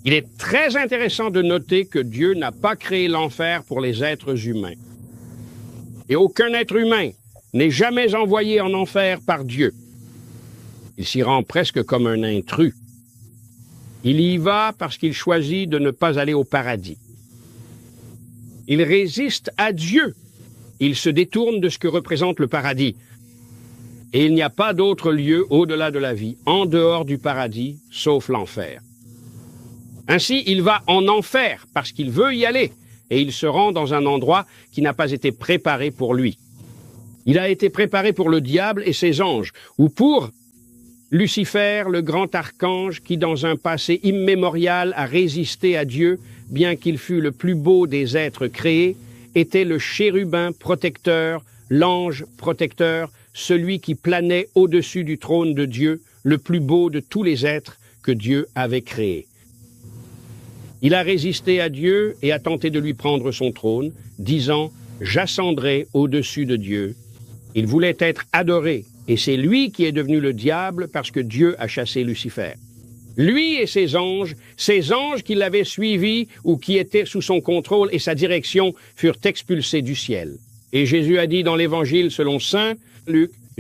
Il est très intéressant de noter que Dieu n'a pas créé l'enfer pour les êtres humains. Et aucun être humain n'est jamais envoyé en enfer par Dieu. Il s'y rend presque comme un intrus. Il y va parce qu'il choisit de ne pas aller au paradis. Il résiste à Dieu. Il se détourne de ce que représente le paradis. Et il n'y a pas d'autre lieu au-delà de la vie, en dehors du paradis, sauf l'enfer. Ainsi, il va en enfer parce qu'il veut y aller, et il se rend dans un endroit qui n'a pas été préparé pour lui. Il a été préparé pour le diable et ses anges, ou pour Lucifer, le grand archange qui, dans un passé immémorial, a résisté à Dieu, bien qu'il fût le plus beau des êtres créés, était le chérubin protecteur, l'ange protecteur, celui qui planait au-dessus du trône de Dieu, le plus beau de tous les êtres que Dieu avait créés. Il a résisté à Dieu et a tenté de lui prendre son trône, disant « J'ascendrai au-dessus de Dieu ». Il voulait être adoré, et c'est lui qui est devenu le diable parce que Dieu a chassé Lucifer. Lui et ses anges qui l'avaient suivi ou qui étaient sous son contrôle et sa direction, furent expulsés du ciel. Et Jésus a dit dans l'Évangile selon saint Luc,